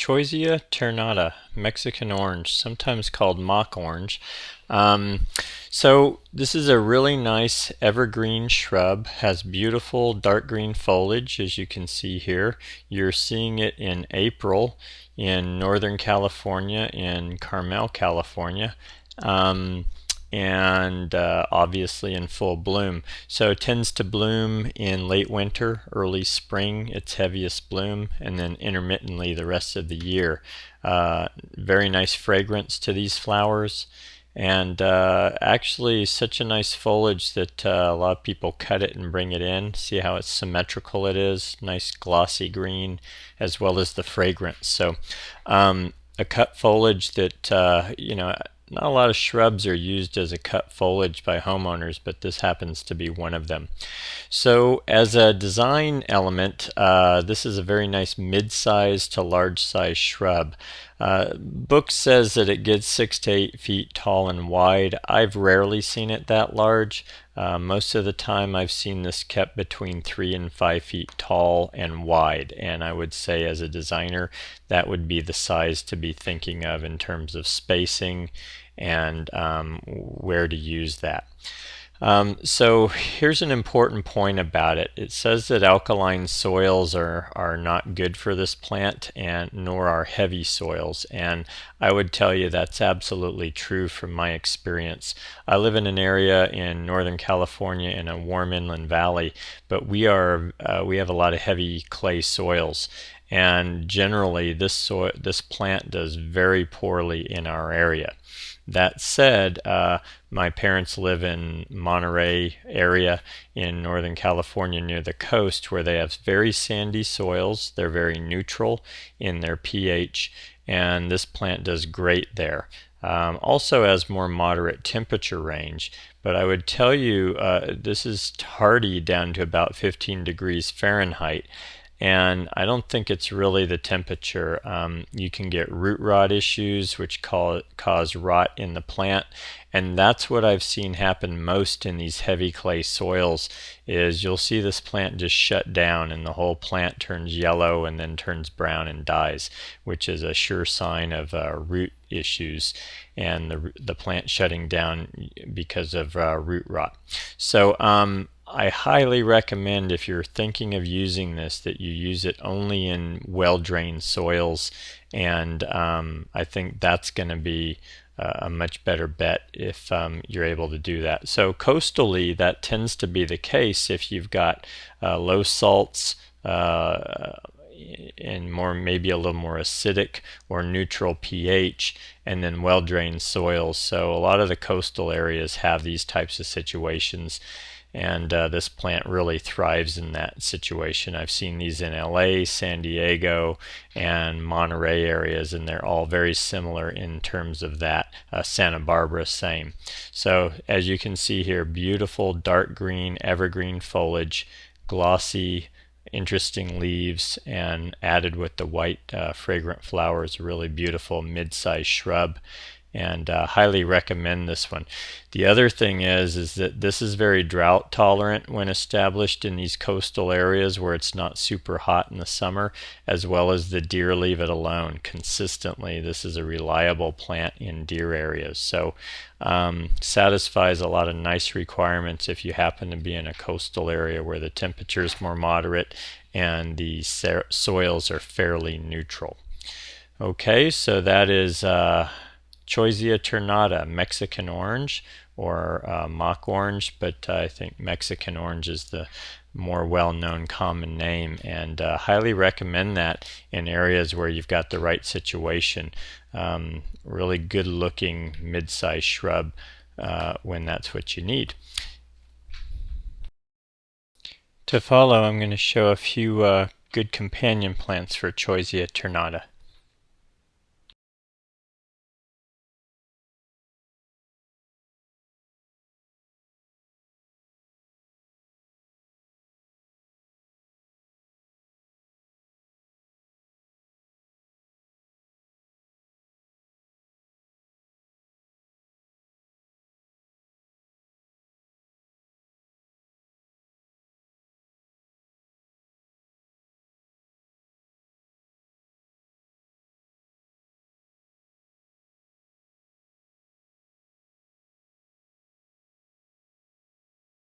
Choisya ternata, Mexican orange, sometimes called mock orange. Um, so this is a really nice evergreen shrub, has beautiful dark green foliage as you can see here. You're seeing it in April in Northern California, in Carmel, California. Um, and obviously in full bloom. So it tends to bloom in late winter, early spring, its heaviest bloom, and then intermittently the rest of the year. Very nice fragrance to these flowers, and actually such a nice foliage that a lot of people cut it and bring it in. See how it's symmetrical it is, nice glossy green, as well as the fragrance. So a cut foliage that not a lot of shrubs are used as a cut foliage by homeowners, but this happens to be one of them. So as a design element, this is a very nice mid-size to large-size shrub. Book says that it gets 6 to 8 feet tall and wide. I've rarely seen it that large. Most of the time I've seen this kept between 3 and 5 feet tall and wide, and I would say as a designer that would be the size to be thinking of in terms of spacing and where to use that. So here's an important point about it. It says that alkaline soils are not good for this plant, and nor are heavy soils. And I would tell you that's absolutely true from my experience. I live in an area in Northern California in a warm inland valley, but we have a lot of heavy clay soils. And generally, this plant does very poorly in our area. That said, my parents live in Monterey area in Northern California near the coast, where they have very sandy soils. They're very neutral in their pH, and this plant does great there. Also has more moderate temperature range, but I would tell you this is hardy down to about 15 degrees Fahrenheit. And I don't think it's really the temperature. You can get root rot issues, which cause rot in the plant, and that's what I've seen happen most in these heavy clay soils. Is you'll see this plant just shut down, and the whole plant turns yellow and then turns brown and dies, which is a sure sign of root issues and the plant shutting down because of root rot. So I highly recommend, if you're thinking of using this, that you use it only in well-drained soils, and I think that's going to be a much better bet if you're able to do that. So coastally, that tends to be the case if you've got low salts, and maybe a little more acidic or neutral pH, and then well-drained soils. So a lot of the coastal areas have these types of situations, and this plant really thrives in that situation. I've seen these in LA, San Diego, and Monterey areas, and they're all very similar in terms of that. Santa Barbara, same. So as you can see here, beautiful dark green evergreen foliage, glossy, interesting leaves, and added with the white fragrant flowers, a really beautiful mid-sized shrub, and highly recommend this one. The other thing is that this is very drought tolerant when established in these coastal areas where it's not super hot in the summer, as well as the deer leave it alone consistently. This is a reliable plant in deer areas, so satisfies a lot of nice requirements if you happen to be in a coastal area where the temperature is more moderate and the soils are fairly neutral. Okay, so that is Choisya ternata, Mexican orange, or mock orange, but I think Mexican orange is the more well-known common name, and highly recommend that in areas where you've got the right situation. Really good looking mid-sized shrub when that's what you need. To follow, I'm going to show a few good companion plants for Choisya ternata.